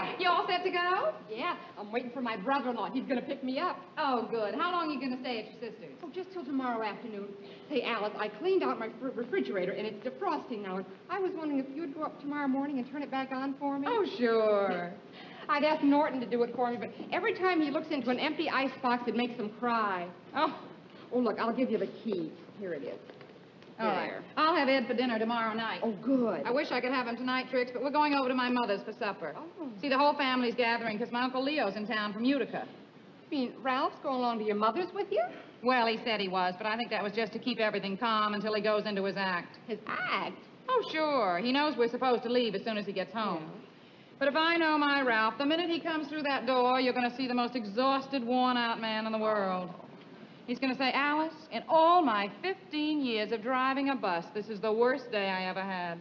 Yeah. You all set to go? Yeah, I'm waiting for my brother-in-law. He's going to pick me up. Oh, good. How long are you going to stay at your sister's? Oh, just till tomorrow afternoon. Say, Alice, I cleaned out my refrigerator, and it's defrosting now. And I was wondering if you'd go up tomorrow morning and turn it back on for me. Oh, sure. I'd ask Norton to do it for me, but every time he looks into an empty icebox, it makes him cry. Oh, look, I'll give you the key. Here it is. All right. I'll have Ed for dinner tomorrow night. Oh, good. I wish I could have him tonight, Trix, but we're going over to my mother's for supper. Oh. See, the whole family's gathering because my Uncle Leo's in town from Utica. You mean Ralph's going along to your mother's with you? Well, he said he was, but I think that was just to keep everything calm until he goes into his act. His act? Oh, sure. He knows we're supposed to leave as soon as he gets home. Yeah. But if I know my Ralph, the minute he comes through that door, you're going to see the most exhausted, worn-out man in the world. He's going to say, Alice, in all my 15 years of driving a bus, this is the worst day I ever had.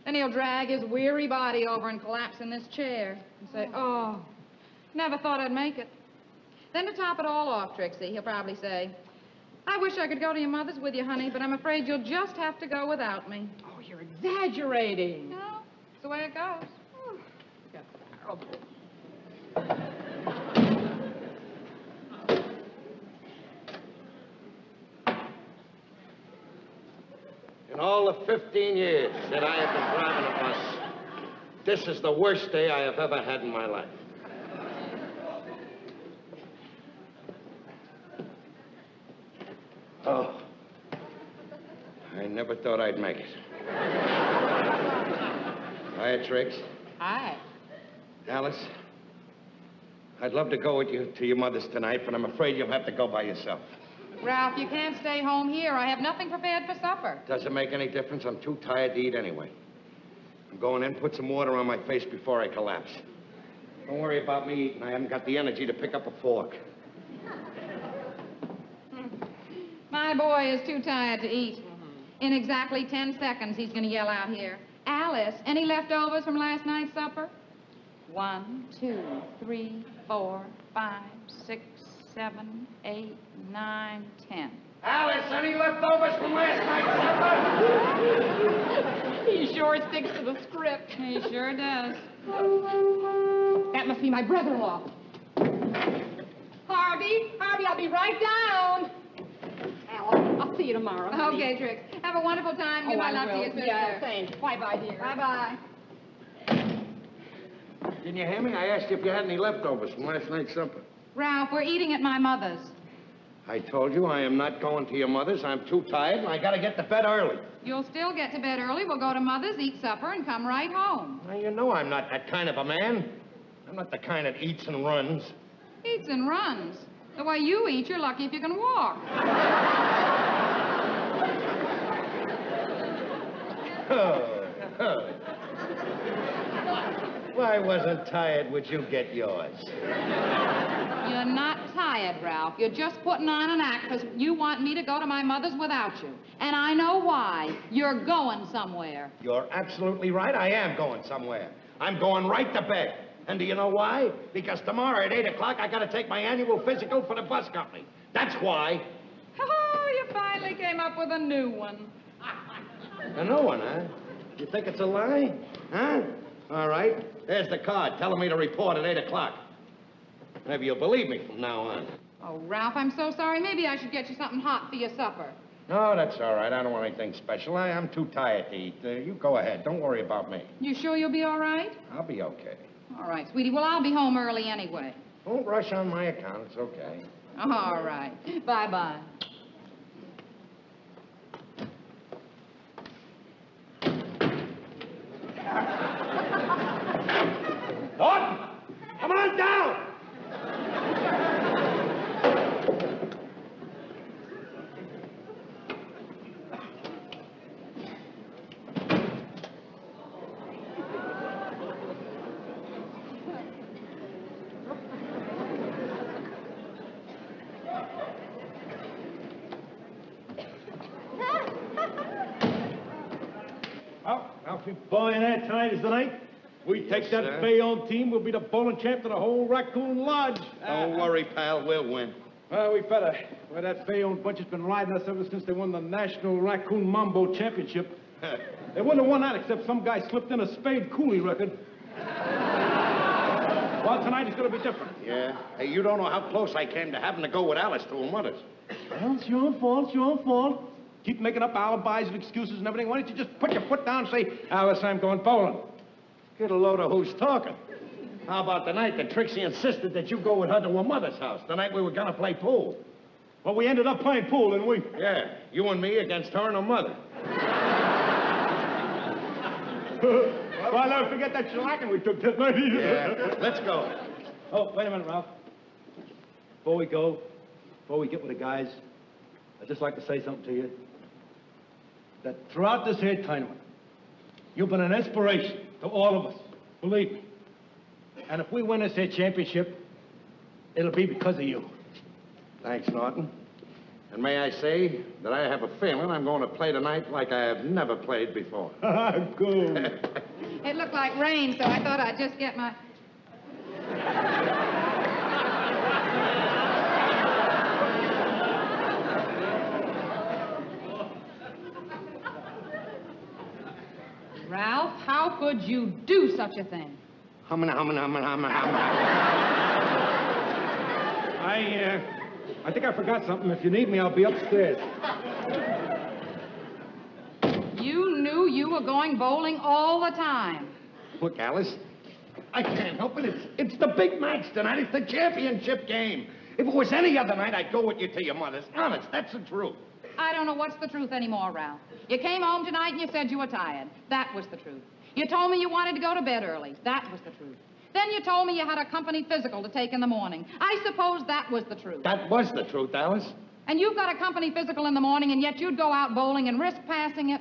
Then he'll drag his weary body over and collapse in this chair and say, oh, never thought I'd make it. Then to top it all off, Trixie, he'll probably say, I wish I could go to your mother's with you, honey, but I'm afraid you'll just have to go without me. Oh, you're exaggerating. No, it's the way it goes. In all the 15 years that I have been driving a bus, this is the worst day I have ever had in my life. Oh, I never thought I'd make it. Hiya, Trix. Hi. Alice, I'd love to go with you to your mother's tonight, but I'm afraid you'll have to go by yourself. Ralph, you can't stay home here. I have nothing prepared for supper. Doesn't make any difference. I'm too tired to eat anyway. I'm going in, put some water on my face before I collapse. Don't worry about me eating. I haven't got the energy to pick up a fork. My boy is too tired to eat. In exactly 10 seconds, he's going to yell out here, Alice, any leftovers from last night's supper? 1, 2, 3, 4, 5, 6, 7, 8, 9, 10. Alice, any leftovers from last night's supper? He sure sticks to the script. He sure does. That must be my brother-in-law. Harvey, I'll be right down. Alice, I'll see you tomorrow. honey. Okay, Trix. Have a wonderful time. Give my love to your sister. Yeah, thanks. Bye-bye, dear. Bye-bye. Didn't you hear me? I asked you if you had any leftovers from last night's supper. Ralph, we're eating at my mother's. I told you I am not going to your mother's. I'm too tired, and I got to get to bed early. You'll still get to bed early. We'll go to mother's, eat supper, and come right home. Now, you know I'm not that kind of a man. I'm not the kind that eats and runs. Eats and runs. The way you eat, you're lucky if you can walk. If I wasn't tired, would you get yours? You're not tired, Ralph. You're just putting on an act because you want me to go to my mother's without you. And I know why. You're going somewhere. You're absolutely right. I am going somewhere. I'm going right to bed. And do you know why? Because tomorrow at 8 o'clock, I got to take my annual physical for the bus company. That's why. Oh, you finally came up with a new one. A new one, huh? You think it's a lie? Huh? All right. There's the card telling me to report at 8 o'clock. Maybe you'll believe me from now on. Oh, Ralph, I'm so sorry. Maybe I should get you something hot for your supper. No, that's all right. I don't want anything special. I'm too tired to eat. You go ahead. Don't worry about me. You sure you'll be all right? I'll be okay. All right, sweetie. Well, I'll be home early anyway. Don't rush on my account. It's okay. All right. Bye-bye. Norton! Come on down! Well, if you're buying that tonight is the night. We take that sir. Bayonne team, we'll be the bowling champ to the whole Raccoon Lodge. Don't worry, pal. We'll win. Well, we better. Well, that Bayonne bunch has been riding us ever since they won the National Raccoon Mambo Championship. They wouldn't have won that except some guy slipped in a Spade Cooley record. Well, tonight is going to be different. Yeah? Hey, you don't know how close I came to having to go with Alice to her mother's. Well, it's your fault, it's your fault. Keep making up alibis and excuses and everything. Why don't you just put your foot down and say, Alice, I'm going bowling? Get a load of who's talking. How about the night that Trixie insisted that you go with her to her mother's house? The night we were going to play pool. Well, we ended up playing pool, didn't we? Yeah, you and me against her and her mother. Well, I'll never forget that shellacking we took that night. Yeah, let's go. Oh, wait a minute, Ralph. Before we go, before we get with the guys, I'd just like to say something to you. That throughout this here tournament, you've been an inspiration to all of us. Believe me. And if we win this here championship, it'll be because of you. Thanks, Norton. And may I say that I have a feeling I'm going to play tonight like I have never played before. Cool. It looked like rain, so I thought I'd just get my... Ralph, how could you do such a thing? I think I forgot something. If you need me, I'll be upstairs. You knew you were going bowling all the time. Look, Alice, I can't help it. It's the big match tonight. It's the championship game. If it was any other night, I'd go with you to your mother's. Honest, that's the truth. I don't know what's the truth anymore, Ralph. You came home tonight and you said you were tired. That was the truth. You told me you wanted to go to bed early. That was the truth. Then you told me you had a company physical to take in the morning. I suppose that was the truth. That was the truth, Alice. And you've got a company physical in the morning, and yet you'd go out bowling and risk passing it?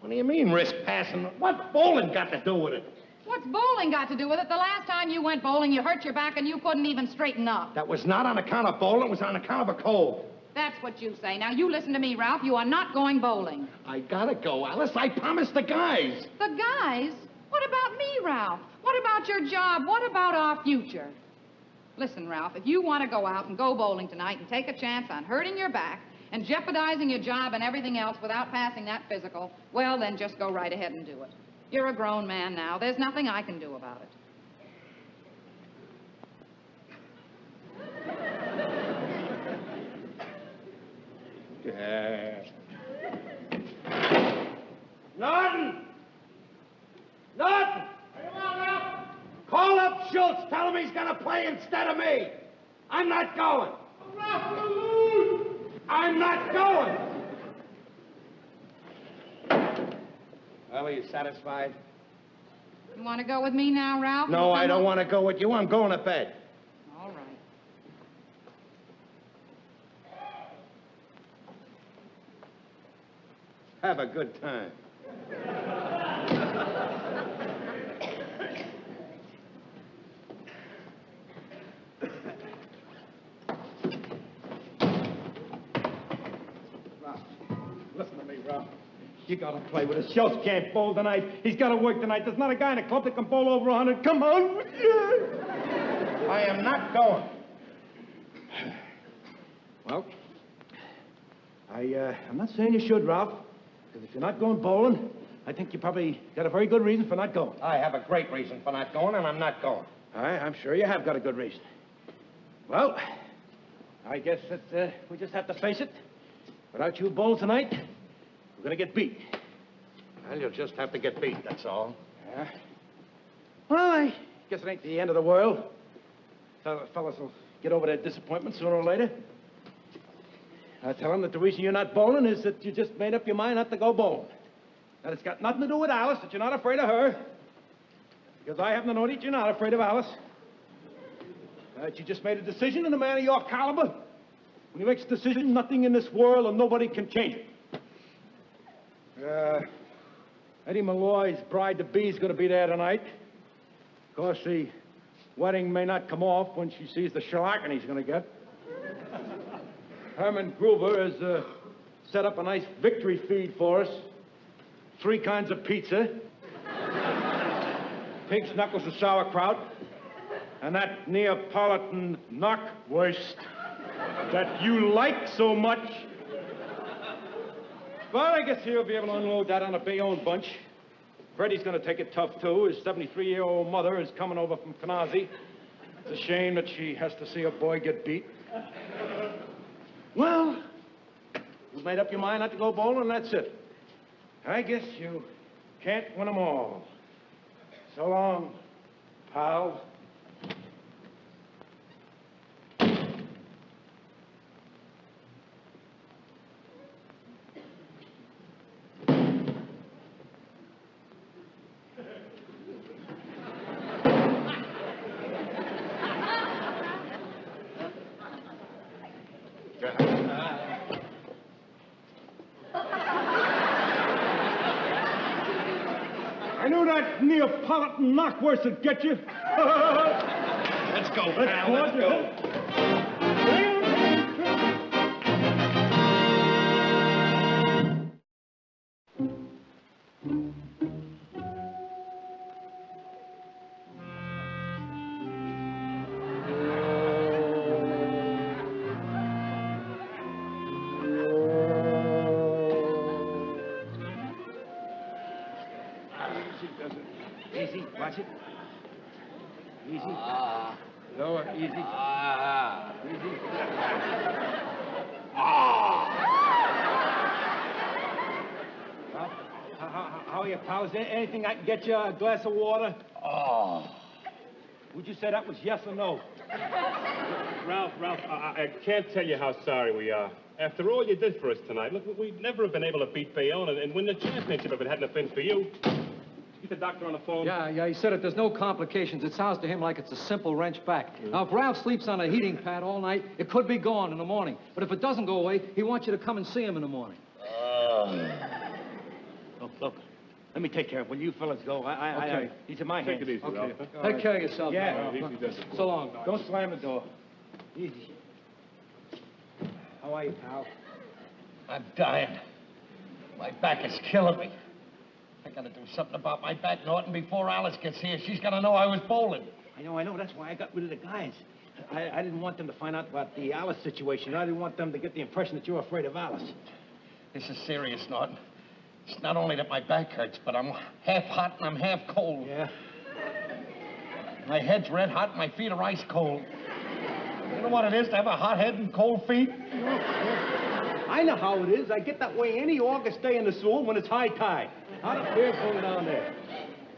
What do you mean, risk passing? What's bowling got to do with it? What's bowling got to do with it? The last time you went bowling, you hurt your back and you couldn't even straighten up. That was not on account of bowling. It was on account of a cold. That's what you say. Now, you listen to me, Ralph. You are not going bowling. I gotta go, Alice. I promised the guys. The guys? What about me, Ralph? What about your job? What about our future? Listen, Ralph, if you want to go out and go bowling tonight and take a chance on hurting your back and jeopardizing your job and everything else without passing that physical, well, then just go right ahead and do it. You're a grown man now. There's nothing I can do about it. Norton! Norton! Call up Schultz. Tell him he's gonna play instead of me. I'm not going. I'm not going. Well, are you satisfied? You want to go with me now, Ralph? No, I don't want to go with you. I'm going to bed. All right. Have a good time. Listen to me, Ralph. You gotta play with us. Schultz can't bowl tonight. He's gotta work tonight. There's not a guy in the club that can bowl over 100. Come on. I am not going. Well, I'm not saying you should, Ralph. Because if you're not going bowling, I think you probably got a very good reason for not going. I have a great reason for not going, and I'm not going. I'm sure you have got a good reason. Well, I guess that we just have to face it. Without you bowling tonight, we're gonna get beat. Well, you'll just have to get beat, that's all. Yeah. Well, I guess it ain't the end of the world. Fellas will get over their disappointment sooner or later. I tell them that the reason you're not bowling is that you just made up your mind not to go bowling. That it's got nothing to do with Alice, that you're not afraid of her. Because I happen to know that you're not afraid of Alice. That you just made a decision, and a man of your caliber, when he makes a decision, nothing in this world or nobody can change it. Eddie Malloy's bride-to-be is going to be there tonight. Of course, the wedding may not come off when she sees the shellacking he's going to get. Herman Groover has set up a nice victory feed for us. 3 kinds of pizza. Pig's knuckles and sauerkraut. And that Neapolitan knockwurst that you like so much. Well, I guess he'll be able to unload that on a Bayonne bunch. Freddie's going to take it tough, too. His 73-year-old mother is coming over from Canarsie. It's a shame that she has to see a boy get beat. Well, you made up your mind not to go bowling, that's it. I guess you can't win them all. So long, pal. I knew that Neapolitan knockwurst would get you. Let's go, pal. Let's go. Easy, watch it. Easy. Lower, easy. Easy. Well, how are you, pal? Is there anything I can get you? A glass of water? Would you say that was yes or no? Ralph, I can't tell you how sorry we are. After all you did for us tonight, look, we'd never have been able to beat Bayonne and win the championship if it hadn't have been for you. Get the doctor on the phone. Yeah, he said if there's no complications, it sounds to him like it's a simple wrench back. Now, if Ralph sleeps on a heating pad all night, it could be gone in the morning. But if it doesn't go away, he wants you to come and see him in the morning. Look. Let me take care of it. Will you fellas go? Okay. He's in my hands. Take it easy, Okay. Ralph. Take care of yourself. Yeah. Doc. Easy does it. So long, Doc. Don't slam the door. Easy. How are you, pal? I'm dying. My back is killing me. I gotta do something about my back, Norton, before Alice gets here. She's gonna know I was bowling. I know. That's why I got rid of the guys. I didn't want them to find out about the Alice situation. I didn't want them to get the impression that you're afraid of Alice. This is serious, Norton. It's not only that my back hurts, but I'm half hot and I'm half cold. Yeah? My head's red hot and my feet are ice cold. You know what it is to have a hot head and cold feet? I know how it is. I get that way any August day in the Sewell when it's high tide. Hot up here, cold down there.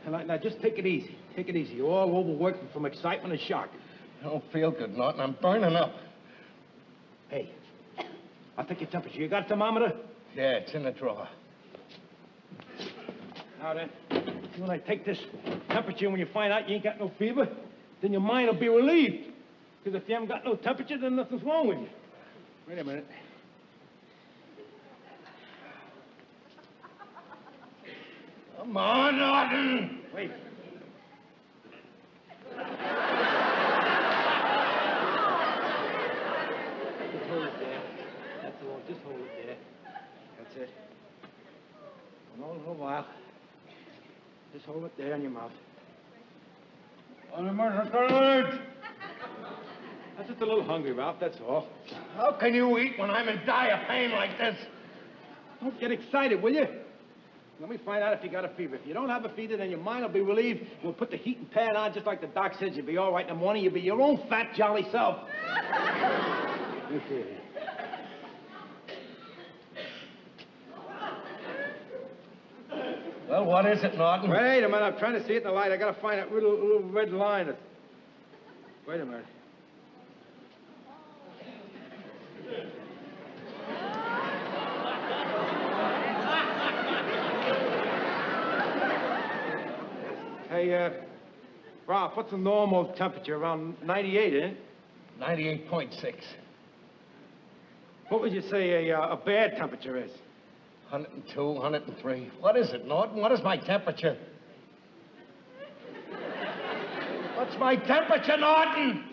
Now, just take it easy. Take it easy. You're all overworked from excitement and shock. I don't feel good, Norton. I'm burning up. Hey, I'll take your temperature. You got a thermometer? Yeah, it's in the drawer. Now then, when I take this temperature, when you find out you ain't got no fever, then your mind will be relieved. Because if you haven't got no temperature, then nothing's wrong with you. Wait a minute. Come on, Norton! Wait. Just hold it there. That's all. Just hold it there. That's it. A little while. Just hold it there in your mouth. I'm just a little hungry, Ralph, that's all. How can you eat when I'm in dire pain like this? Don't get excited, will you? Let me find out if you got a fever. If you don't have a fever, then your mind will be relieved. We'll put the heating pad on just like the doc says. You'll be all right in the morning. You'll be your own fat, jolly self. Let me see. Well, what is it, Norton? Wait a minute. I'm trying to see it in the light. I got to find that little red line. Wait a minute. Hey, Ralph, what's the normal temperature? Around 98, isn't it? 98.6. What would you say a bad temperature is? 102, 103. What is it, Norton? What is my temperature? What's my temperature, Norton?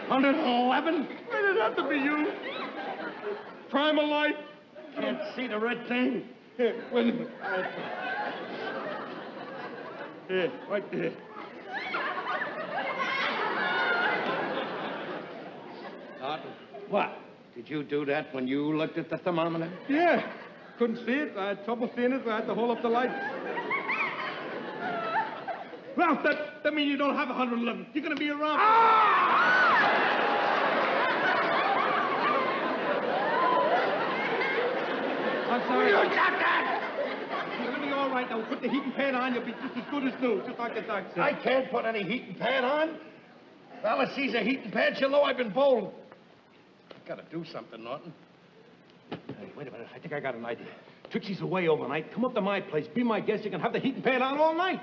111! Why did it have to be you? Prime of life? Can't see the red thing. Here, wait a minute. Here, right there. What? Did you do that when you looked at the thermometer? Yeah. Couldn't see it. I had trouble seeing it. I had to hold up the lights. Ralph, that means you don't have 111. You're going to be around. I'm sorry. You got that! You're going to be all right now. Put the heating pad on. You'll be just as good as new, just like the doc said. I can't put any heating pad on. Alice sees a heating pad, she'll know I've been bowling. I've got to do something, Norton. Hey, wait a minute. I think I got an idea. Trixie's away overnight. Come up to my place. Be my guest. You can have the heating pad on all night.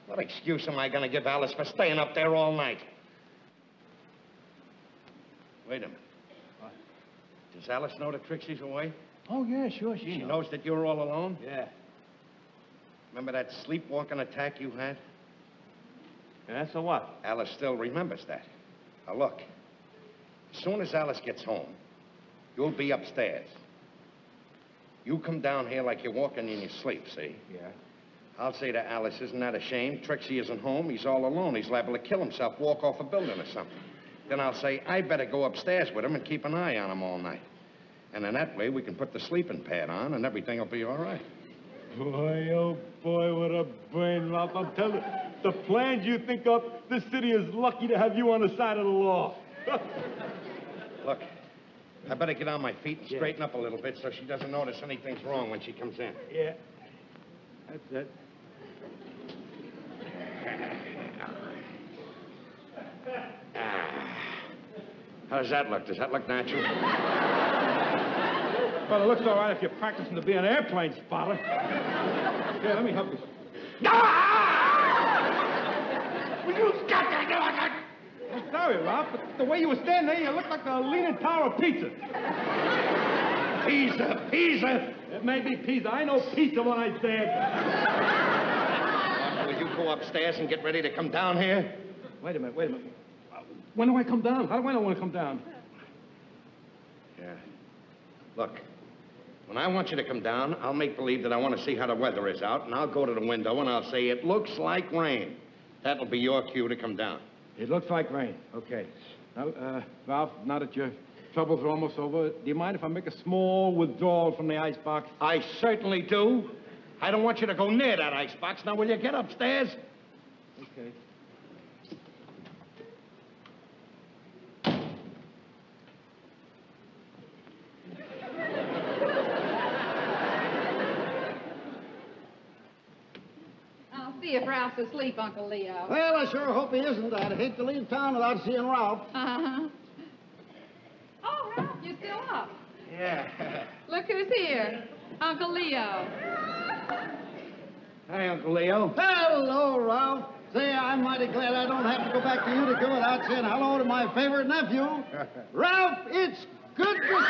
What excuse am I going to give Alice for staying up there all night? Wait a minute. What? Does Alice know that Trixie's away? Oh, yeah, sure. She knows that you're all alone? Yeah. Remember that sleepwalking attack you had? Yeah, so what? Alice still remembers that. Now, look. As soon as Alice gets home, you'll be upstairs. You come down here like you're walking in your sleep, see? Yeah. I'll say to Alice, isn't that a shame? Trixie isn't home. He's all alone. He's liable to kill himself, walk off a building or something. Then I'll say, I better go upstairs with him and keep an eye on him all night. And in that way, we can put the sleeping pad on and everything will be all right. Boy, oh, boy, what a brain, Ralph. I'm telling you, the plans you think of, this city is lucky to have you on the side of the law. Look, I better get on my feet and straighten up a little bit so she doesn't notice anything's wrong when she comes in. Yeah. That's it. How does that look? Does that look natural? Well, it looks all right if you're practicing to be an airplane spotter. Here, let me help you. You got that? I'm sorry, Ralph, but the way you were standing there, you looked like the Leaning Tower of Pizza. Pizza. It may be pizza. I know pizza when I say it. Will you go upstairs and get ready to come down here? Wait a minute. When do I come down? How do I know when to come down? Yeah. Look, when I want you to come down, I'll make believe that I want to see how the weather is out, and I'll go to the window and I'll say, it looks like rain. That'll be your cue to come down. It looks like rain. Okay. Now, Ralph, now that your troubles are almost over, do you mind if I make a small withdrawal from the icebox? I certainly do. I don't want you to go near that icebox. Now, will you get upstairs? Okay. See if Ralph's asleep, Uncle Leo. Well, I sure hope he isn't. I'd hate to leave town without seeing Ralph. Uh-huh. Oh, Ralph, you're still up. Yeah. Look who's here. Uncle Leo. Hi, Uncle Leo. Hello, Ralph. Say, I'm mighty glad I don't have to go back to Utica without saying hello to my favorite nephew. Ralph, it's good to see you.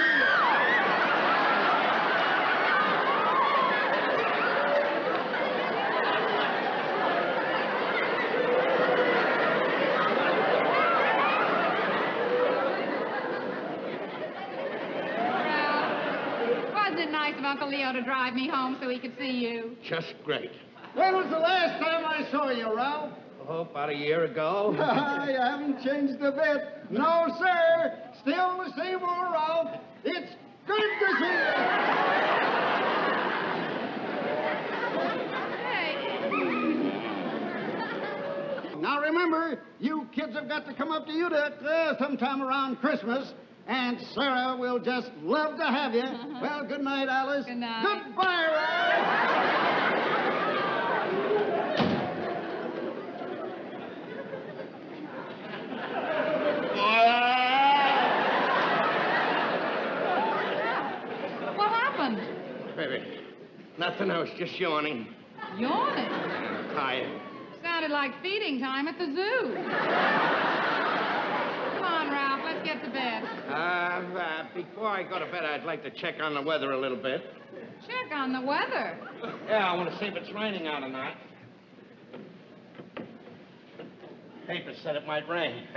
Wasn't it nice of Uncle Leo to drive me home so he could see you? Just great. When was the last time I saw you, Ralph? Oh, about a year ago. I haven't changed a bit. No, sir. Still the same old Ralph. It's good to see you. Now, remember, you kids have got to come up to Utica sometime around Christmas, and Sarah will just love to have you. Well, good night, Alice. Good night. Goodbye, Ralph. What happened? Baby, nothing. I was just yawning. Yawning. I'm tired. Sounded like feeding time at the zoo. Come on, Ralph, let's get to bed. Before I go to bed, I'd like to check on the weather a little bit. Check on the weather. Yeah, I want to see if it's raining out or not. Paper said it might rain.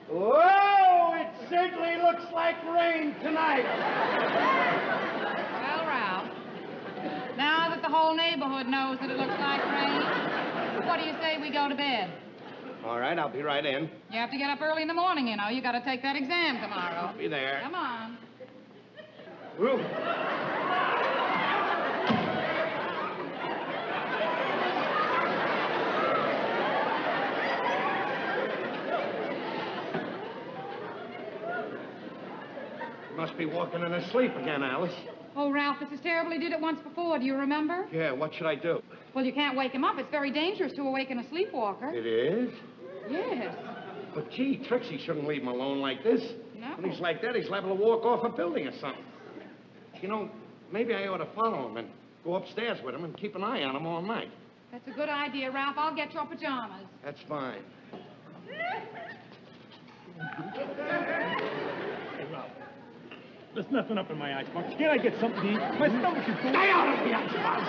Whoa! It certainly looks like rain tonight. Well, Ralph, now that the whole neighborhood knows that it looks like rain, what do you say we go to bed? All right, I'll be right in. You have to get up early in the morning, you know. You got to take that exam tomorrow. I'll be there. Come on. Woo. Must be walking in his sleep again, Alice. Oh, Ralph, this is terrible. He did it once before. Do you remember? Yeah, what should I do? Well, you can't wake him up. It's very dangerous to awaken a sleepwalker. It is? Yes. But, gee, Trixie shouldn't leave him alone like this. No. When he's like that, he's liable to walk off a building or something. You know, maybe I ought to follow him and go upstairs with him and keep an eye on him all night. That's a good idea, Ralph. I'll get your pajamas. That's fine. Hey, Ralph. There's nothing up in my icebox. Can't I get something to eat? My stomach is full. Stay out of the icebox!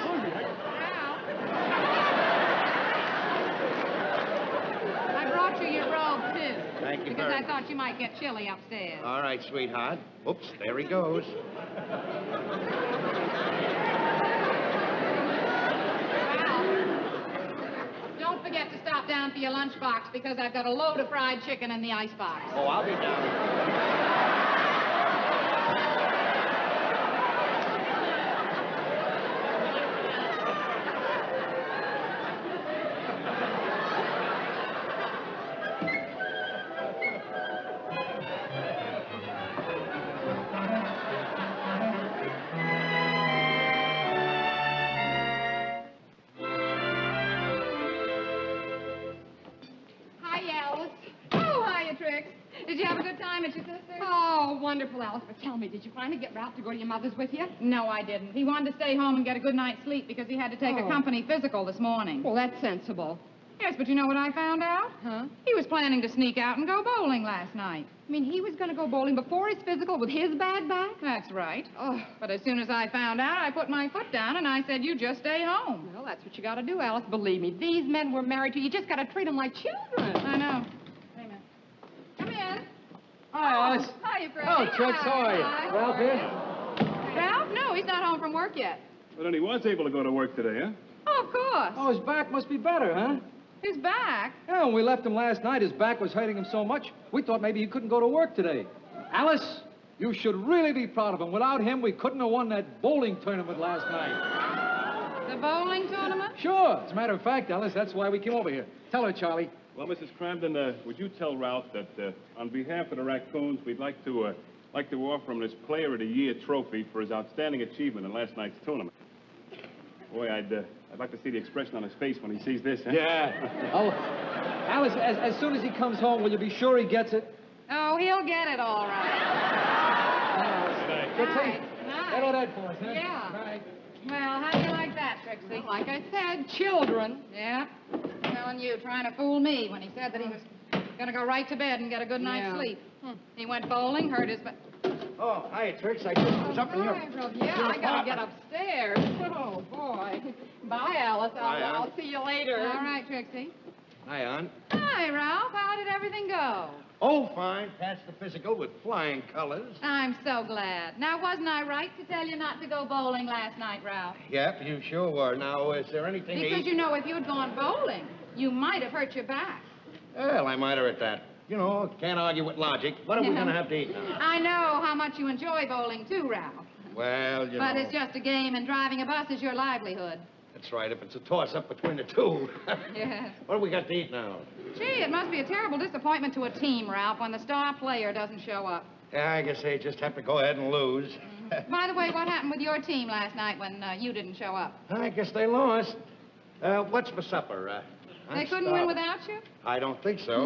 I brought you your robe, too. Thank you Because very I much. thought you might get chilly upstairs. All right, sweetheart. Oops, there he goes. Don't forget to stop down for your lunchbox because I've got a load of fried chicken in the icebox. Oh, I'll be down. Hi, Alice. Oh, hiya, Trix. Did you have a good time at your sister's? Oh, wonderful, Alice. But tell me, did you finally get Ralph to go to your mother's with you? No, I didn't. He wanted to stay home and get a good night's sleep because he had to take a Oh. company physical this morning. Well, that's sensible. Yes, but you know what I found out? Huh? He was planning to sneak out and go bowling last night. I mean, he was going to go bowling before his physical with his bad back? That's right. Oh, But as soon as I found out, I put my foot down and I said, you just stay home. well, that's what you got to do, Alice. Believe me, these men we're married to, you just got to treat them like children. I know. Wait a minute. Come in. Hi, Alice. Hiya, Fred. Oh, Trix, how are you? Hi. Ralph here? Ralph? No, he's not home from work yet. But then he was able to go to work today, huh? Oh, of course. Oh, his back must be better, huh? His back. Yeah, when we left him last night, his back was hurting him so much, we thought maybe he couldn't go to work today. Alice, you should really be proud of him. Without him, we couldn't have won that bowling tournament last night. The bowling tournament? Sure. As a matter of fact, Alice, that's why we came over here. Tell her, Charlie. Well, Mrs. Cramden, would you tell Ralph that on behalf of the Raccoons, we'd like to offer him this Player of the Year trophy for his outstanding achievement in last night's tournament. Boy, I'd like to see the expression on his face when he sees this. Huh? Yeah. Oh, Alice, as soon as he comes home, will you be sure he gets it? Oh, he'll get it all right. Trixie? Nice. Get all that for us, huh? Yeah. Right. Well, how do you like that, Trixie? Well, like I said, children. Yeah. Telling you, trying to fool me when he said that he was going to go right to bed and get a good night's Yeah. sleep. He went bowling, hurt his back. Oh, hi, Trix. I just was up in your... Hi, Ralph. Yeah, I got to get upstairs. Oh, boy. Bye, Alice. Bye, Aunt. I'll see you later. All right, Trixie. Hi, Aunt. Hi, Ralph. How did everything go? Oh, fine. Passed the physical with flying colors. I'm so glad. Now, wasn't I right to tell you not to go bowling last night, Ralph? Yep, you sure were. Now, is there anything to Because eat? you know, if you'd gone bowling, you might have hurt your back. Well, I might have at that. You know, can't argue with logic. What are we going to have to eat now? I know how much you enjoy bowling, too, Ralph. Well, you But know. it's just a game, and driving a bus is your livelihood. That's right, if it's a toss-up between the two. Yes. What do we got to eat now? Gee, it must be a terrible disappointment to a team, Ralph, when the star player doesn't show up. Yeah, I guess they just have to go ahead and lose. By the way, what happened with your team last night when you didn't show up? I guess they lost. What's for supper? They I'm couldn't win starving. without you? I don't think so.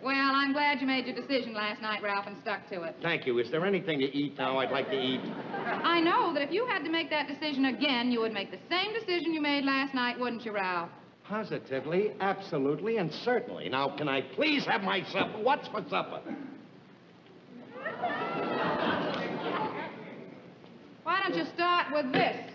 Well, I'm glad you made your decision last night, Ralph, and stuck to it. Thank you. Is there anything to eat now I'd like to eat? I know that if you had to make that decision again, you would make the same decision you made last night, wouldn't you, Ralph? Positively, absolutely, and certainly. Now, can I please have my supper? What's for supper? Why don't you start with this?